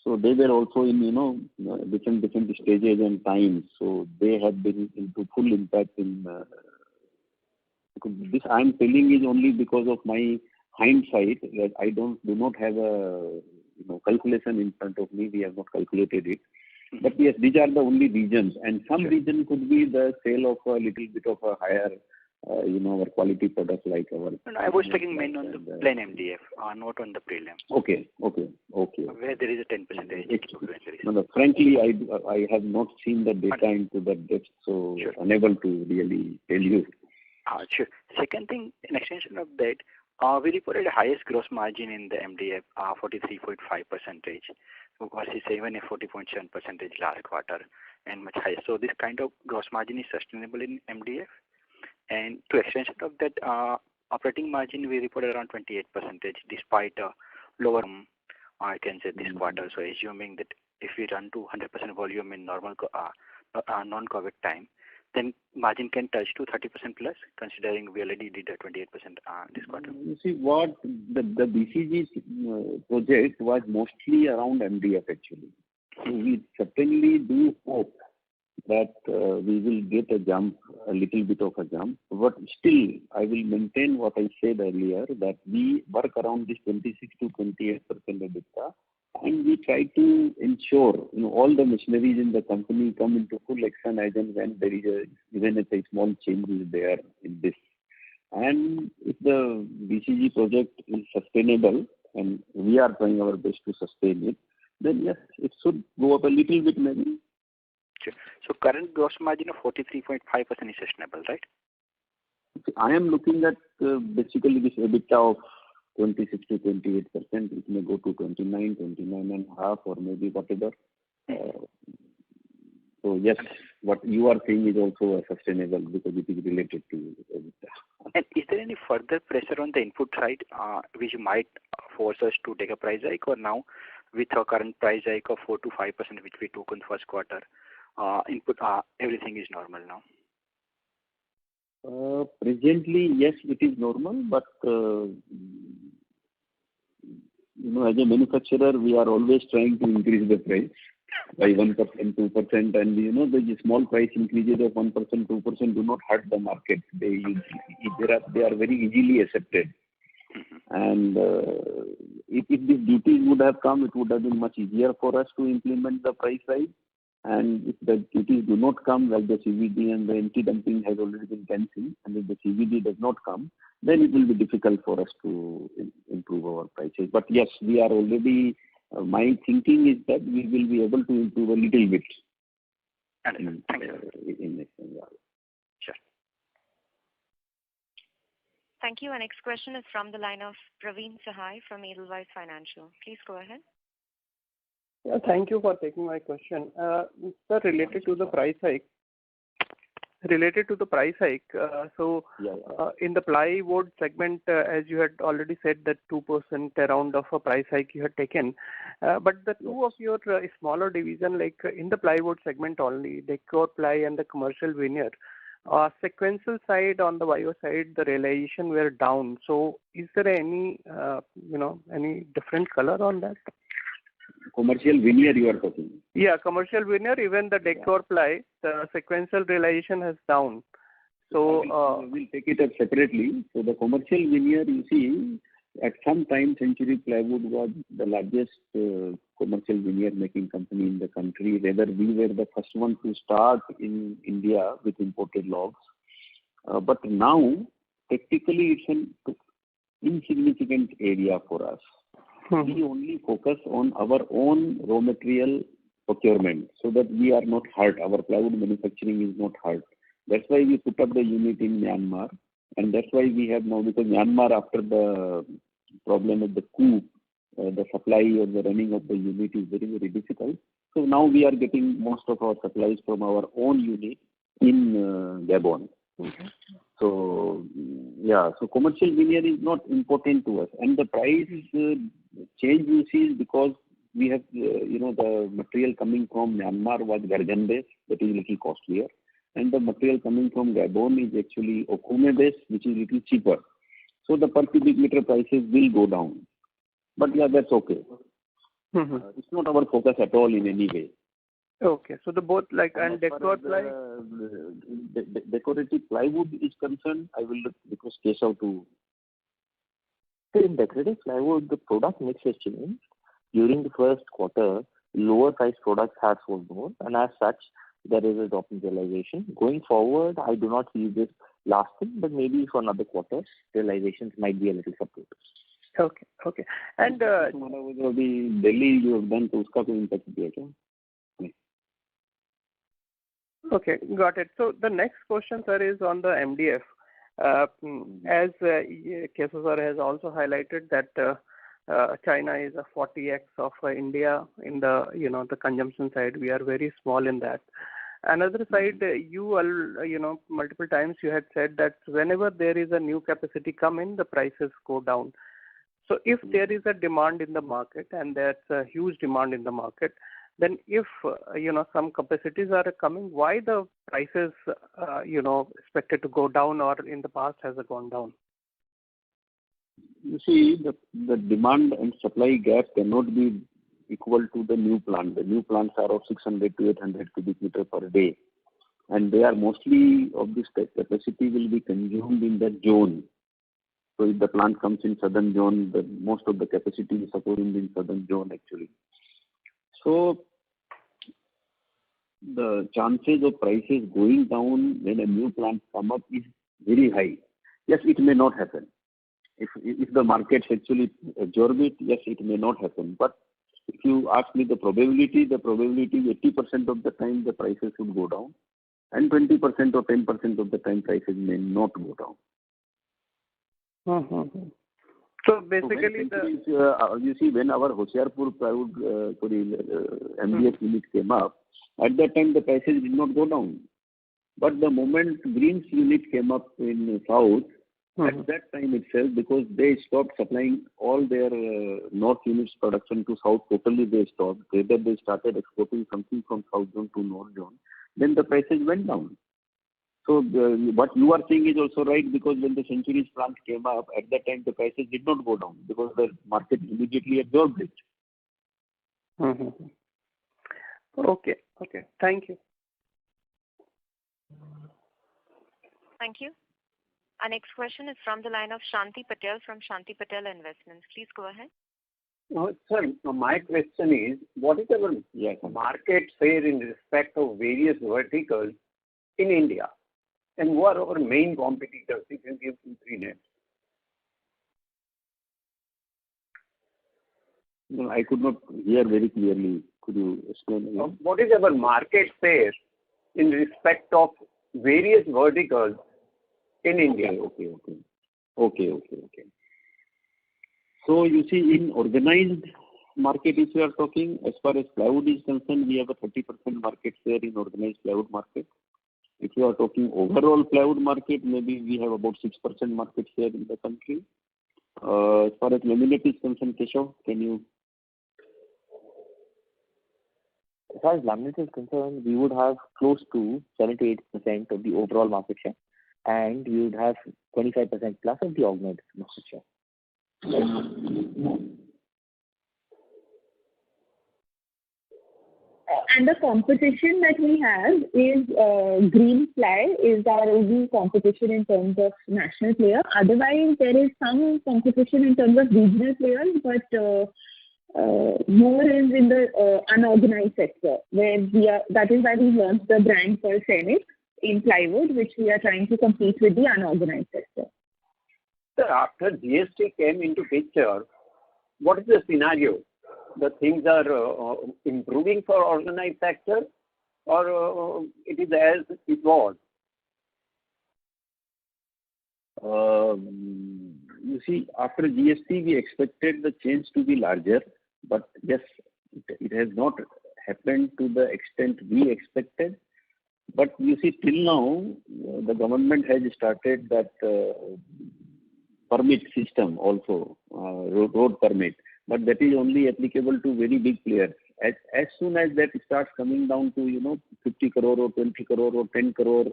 So they were also in different stages and times. So they have been into full impact in. This I am telling is only because of my hindsight, that I do not have a calculation in front of me. We have not calculated it. But yes, these are the only regions, and some region could be the sale of a little bit of a higher, our quality product like our. No, I was talking mainly on the plain MDF, not on the prelim. Okay. Where there is a 10%. No, frankly, I have not seen the data into that depth, so unable to really tell you. Sure. Second thing, in extension of that, we reported the highest gross margin in the MDF, 43.5%, versus even a 40.7% last quarter, and much higher. So this kind of gross margin is sustainable in MDF. And to extension of that, operating margin we reported around 28%, despite lower, I can say this quarter. So assuming that if we run to 100% volume in normal non-COVID time, then margin can touch to 30% plus, considering we already did a 28% this quarter. You see, what the BCG project was mostly around MDF actually. So we certainly do hope that we will get a jump, a little bit of a jump. But still, I will maintain what I said earlier, that we work around this 26 to 28% EBITDA, and we try to ensure all the machineries in the company come into full action as and when there is even if a small change is there in this. And if the BCG project is sustainable, and we are trying our best to sustain it, then yes, it should go up a little bit maybe. Sure. So current gross margin of 43.5% is sustainable, right? I am looking at basically this EBITDA of 26 to 28%. It may go to 29, 29.5, or maybe whatever. So yes, what you are saying is also sustainable because it is related to EBITDA. And is there any further pressure on the input side which might force us to take a price hike, or now with our current price hike of 4 to 5% which we took in the first quarter, input everything is normal now? Presently, yes, it is normal, but as a manufacturer, we are always trying to increase the price by 1%, 2%, and the small price increases of 1%, 2% do not hurt the market. They are very easily accepted. And if these duties would have come, it would have been much easier for us to implement the price rise. And if the duties do not come, like the CVD and the anti-dumping has already been cancelled, and if the CVD does not come, then it will be difficult for us to improve our prices. But yes, we are already, my thinking is that we will be able to improve a little bit. Thank you. Sure. Thank you. Our next question is from the line of Praveen Sahai from Edelweiss Financial. Please go ahead. Yeah, thank you for taking my question. Sir, related to the price hike, in the plywood segment, as you had already said, that 2% around of a price hike you had taken. But the two of your smaller division, like in the plywood segment only, Decor Ply and the commercial veneer, sequential side on the YO side, the realization were down. So is there any, any different color on that? Commercial veneer you are talking? Yeah, commercial veneer, even the Decor Ply, the sequential realization has down. So we'll take it up separately. So the commercial veneer, you see, at some time Century Plyboard was the largest commercial veneer making company in the country. Rather, we were the first one to start in India with imported logs. But now, technically, it's an insignificant area for us. We only focus on our own raw material procurement so that we are not hurt. Our plywood manufacturing is not hurt. That's why we put up the unit in Myanmar, and that's why we have now, because Myanmar, after the problem of the coup, the supply or the running of the unit is very, very difficult. So now we are getting most of our supplies from our own unit in Gabon. So, yeah, so commercial veneer is not important to us. And the price change you see is because we have, the material coming from Myanmar was Garjan base, that is little costlier. And the material coming from Gabon is actually Okume base, which is little cheaper. So the per cubic meter prices will go down. But yeah, that's okay. It's not our focus at all in any way. Okay, so the both and Decor Ply? Decorative plywood is concerned, I will request Keshav to. In decorative plywood, the product mix has changed. During the first quarter, lower price products have sold more, and as such, there is a drop in realization. Going forward, I do not see this lasting, but maybe for another quarter, realizations might be a little subdued. Okay. And Delhi, you have done to uska koi impact diya kya? Okay, got it. So the next question, sir, is on the MDF. As Keshav sir has also highlighted that China is a 40x of India in the the consumption side. We are very small in that. Another side, you multiple times you had said that whenever there is a new capacity come in, the prices go down. So if there is a demand in the market, and that's a huge demand in the market, then if some capacities are coming, why the prices expected to go down, or in the past has it gone down? You see, the demand and supply gap cannot be equal to the new plant. The new plants are of 600 to 800 cubic meter per day. and they are mostly of this capacity will be consumed in that zone. So if the plant comes in southern zone, most of the capacity is supported in southern zone actually. So the chances of prices going down when a new plant come up is very high. Yes, it may not happen. If the markets actually absorb it, yes, it may not happen. But if you ask me the probability is 80% of the time the prices should go down, and 20% or 10% of the time prices may not go down. Mm-hmm. So basically, you see, when our Hoshiarpur plywood MDF unit came up, at that time the prices did not go down. But the moment Greens unit came up in south, at that time itself, because they stopped supplying all their north units production to south, totally they stopped. Whether they started exporting something from south zone to north zone, then the prices went down. So what you are saying is also right, because when the Century's plant came up, at that time the prices did not go down because the market immediately absorbed it. Mm-hmm. Okay. Thank you. Thank you. Our next question is from the line of Shanti Patel from Shanti Patel Investments. Please go ahead. Sir, my question is, what is our market share in respect of various verticals in India? And who are our main competitors? If you give 2-3 names. No, I could not hear very clearly. Could you explain again? What is our market share in respect of various verticals in India? Okay. So you see, in organized market, if you are talking, as far as plywood is concerned, we have a 30% market share in organized plywood market. If you are talking overall plywood market, maybe we have about 6% market share in the country. As far as laminate is concerned, Keshav, can you? As far as laminate is concerned, we would have close to 78% of the overall market share, and we would have 25% plus of the organized market share. And the competition that we have is Greenply is our only competition in terms of national player. Otherwise, there is some competition in terms of regional players, but more is in the unorganized sector, where that is why we launched the brand called Scenic in plywood, which we are trying to compete with the unorganized sector. Sir, after GST came into picture, what is the scenario? The things are improving for organized sector, or it is as it was? You see, after GST, we expected the change to be larger, but yes, it has not happened to the extent we expected. But you see, till now, the government has started that permit system also, road permit. But that is only applicable to very big players. As soon as that starts coming down to 50 crore or 20 crore or 10 crore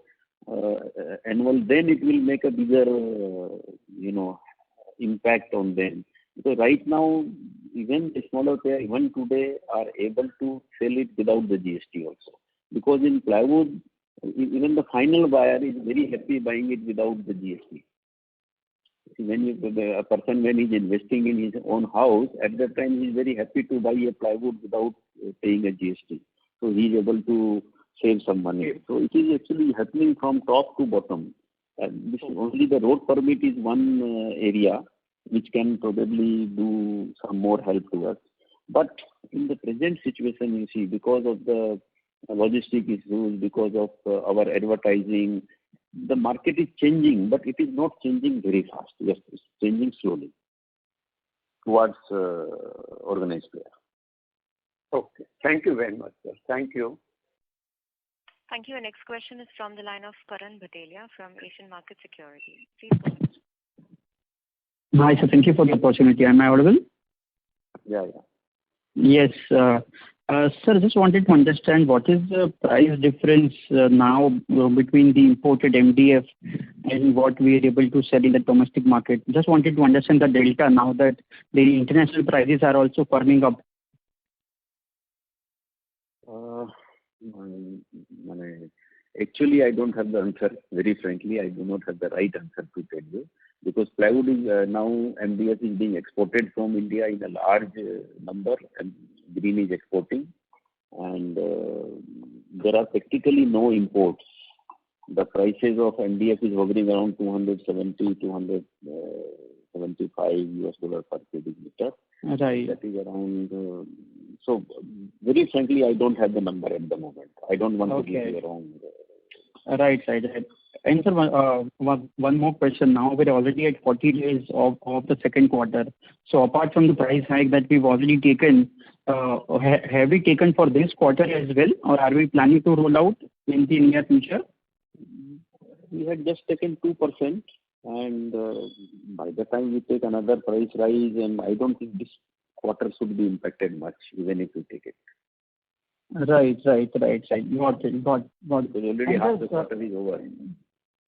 annual, then it will make a bigger impact on them. So right now, even the smaller players, even today, are able to sell it without the GST also. Because in plywood, even the final buyer is very happy buying it without the GST. When a person, when he's investing in his own house, at that time he's very happy to buy a plywood without paying a GST. So he's able to save some money. So it is actually happening from top to bottom. Only the road permit is one area which can probably do some more help to us. But in the present situation, you see, because of the logistic issues, because of our advertising, the market is changing, but it is not changing very fast. Yes, it's changing slowly towards organized player. Okay. Thank you very much, sir. Thank you. Thank you. Our next question is from the line of Karan Bhatelia from Asian Market Securities. Please go ahead. Hi, sir. Thank you for the opportunity. Am I audible? Yeah. Yes. Sir, just wanted to understand what is the price difference now between the imported MDF and what we are able to sell in the domestic market. Just wanted to understand the delta now that the international prices are also firming up. Actually, I don't have the answer. Very frankly, I do not have the right answer to tell you, because plywood is now MDF is being exported from India in a large number, and Green is exporting, and there are practically no imports. The prices of MDF is hovering around 270, 275 US dollar per cubic meter. Right. That is around. So, very frankly, I don't have the number at the moment. I don't want to give you a wrong. Right. And sir, one more question. Now we're already at 40 days of the second quarter. So apart from the price hike that we've already taken, have we taken for this quarter as well, or are we planning to roll out in the near future? We had just taken 2%, and by the time we take another price rise, and I don't think this quarter should be impacted much, even if we take it. Right. Got it. Because already half the quarter is over.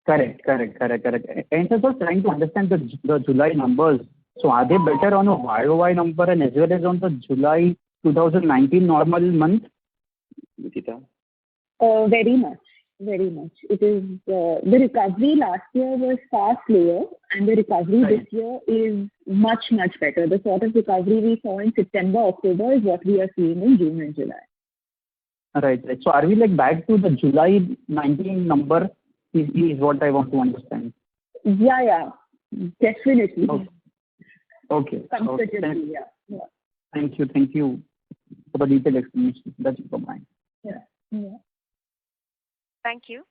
Correct. And so just trying to understand the July numbers. So are they better on a YOY number and as well as on the July 2019 normal month? Nikita? Very much. It is the recovery last year was far slower, and the recovery this year is much better. The sort of recovery we saw in September, October is what we are seeing in June and July. Right. So are we back to the July 19 number? Is what I want to understand. Yeah, definitely. Okay. Comfortably, yeah. Thank you for the detailed explanation. That's it from mine. Yeah. Thank you.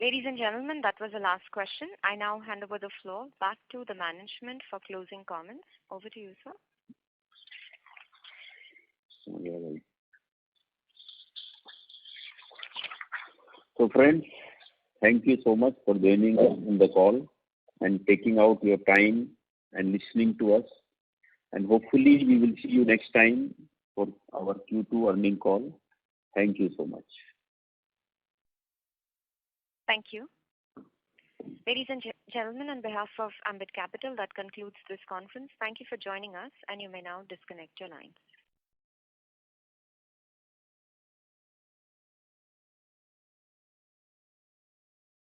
Ladies and gentlemen, that was the last question. I now hand over the floor back to the management for closing comments. Over to you, sir. So friends, thank you so much for joining us in the call and taking out your time and listening to us. And hopefully we will see you next time for our Q2 earning call. Thank you so much. Thank you. Ladies and gentlemen, on behalf of Ambit Capital, that concludes this conference. Thank you for joining us, and you may now disconnect your lines.